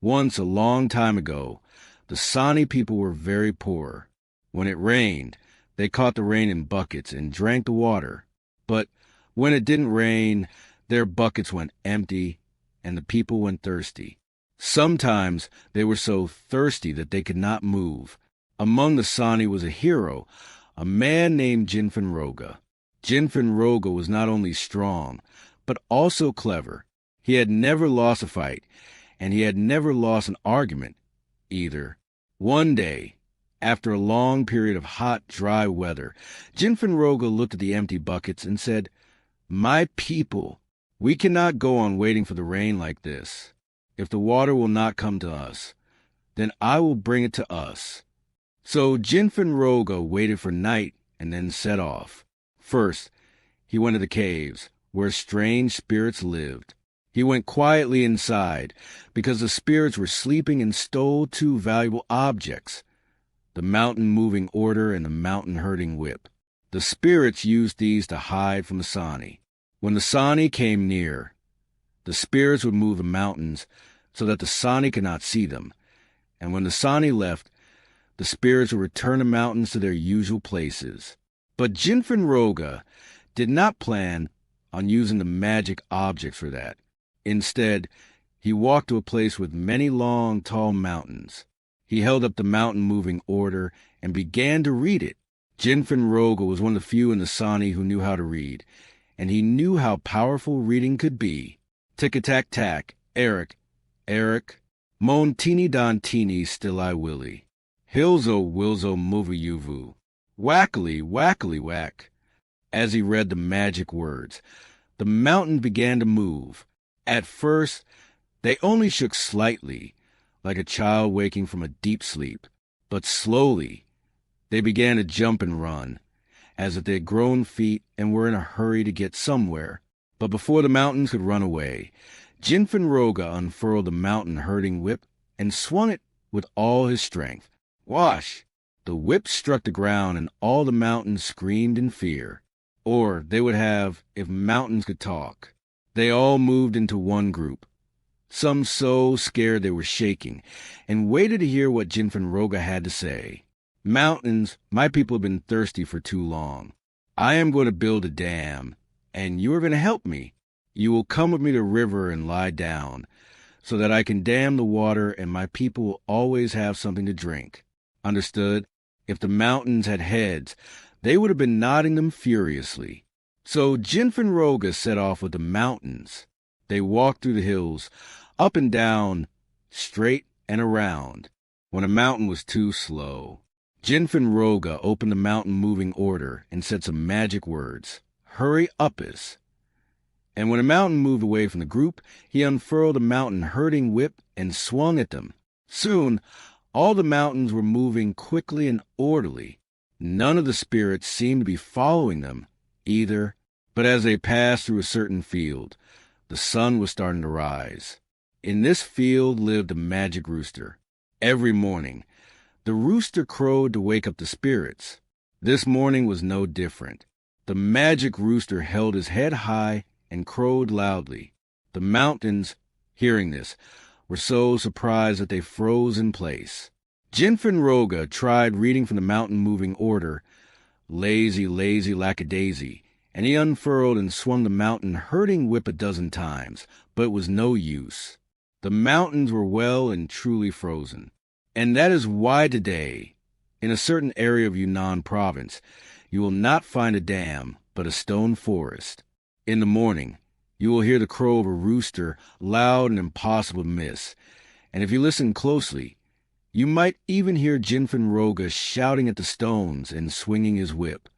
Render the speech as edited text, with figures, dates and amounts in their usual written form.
Once, a long time ago, the Sani people were very poor. When it rained, they caught the rain in buckets and drank the water. But when it didn't rain, their buckets went empty and the people went thirsty. Sometimes they were so thirsty that they could not move. Among the Sani was a hero, a man named Jinfenroga. Jinfenroga was not only strong, but also clever. He had never lost a fight, and he had never lost an argument either. One day, after a long period of hot, dry weather, Jinfenroga looked at the empty buckets and said, "My people, we cannot go on waiting for the rain like this. If the water will not come to us, then I will bring it to us." So Jinfenroga waited for night and then set off. First, he went to the caves, where strange spirits lived. He went quietly inside, because the spirits were sleeping and stole two valuable objects, the mountain-moving order and the mountain-herding whip. The spirits used these to hide from the Sani. When the Sani came near, the spirits would move the mountains so that the Sani could not see them, and when the Sani left, the spirits would return the mountains to their usual places. But Jinfenroga did not plan on using the magic objects for that. Instead, he walked to a place with many long, tall mountains. He held up the mountain-moving order and began to read it. Jinfenroga was one of the few in the Sani who knew how to read, and he knew how powerful reading could be. Tick-a-tack-tack, Eric, Eric, Mon teeny don teeny still I willy. Hilzo wilzo movayuvu. Wackily, wackily, whack. As he read the magic words, the mountain began to move. At first, they only shook slightly, like a child waking from a deep sleep. But slowly, they began to jump and run, as if they had grown feet and were in a hurry to get somewhere. But before the mountains could run away, Jinfenroga unfurled the mountain-herding whip and swung it with all his strength. Whoosh! The whip struck the ground, and all the mountains screamed in fear. Or they would have if mountains could talk. They all moved into one group, some so scared they were shaking, and waited to hear what Jinfenroga had to say. "Mountains, my people have been thirsty for too long. I am going to build a dam, and you are going to help me. You will come with me to the river and lie down, so that I can dam the water and my people will always have something to drink. Understood?" If the mountains had heads, they would have been nodding them furiously. So Jinfenroga set off with the mountains. They walked through the hills, up and down, straight and around. When a mountain was too slow, Jinfenroga opened the mountain-moving order and said some magic words. "Hurry uppus." And when a mountain moved away from the group, he unfurled a mountain-herding whip and swung at them. Soon, all the mountains were moving quickly and orderly. None of the spirits seemed to be following them either, but as they passed through a certain field, the sun was starting to rise. In this field lived a magic rooster. Every morning, the rooster crowed to wake up the spirits. This morning was no different. The magic rooster held his head high and crowed loudly. The mountains, hearing this, were so surprised that they froze in place. Jinfenroga tried reading from the mountain-moving order, lazy, lazy, lackadaisy, and he unfurled and swung the mountain-herding whip a dozen times, but it was no use. The mountains were well and truly frozen. And that is why today, in a certain area of Yunnan province, you will not find a dam, but a stone forest. In the morning, you will hear the crow of a rooster, loud and impossible to miss, and if you listen closely, you might even hear Jinfenroga shouting at the stones and swinging his whip.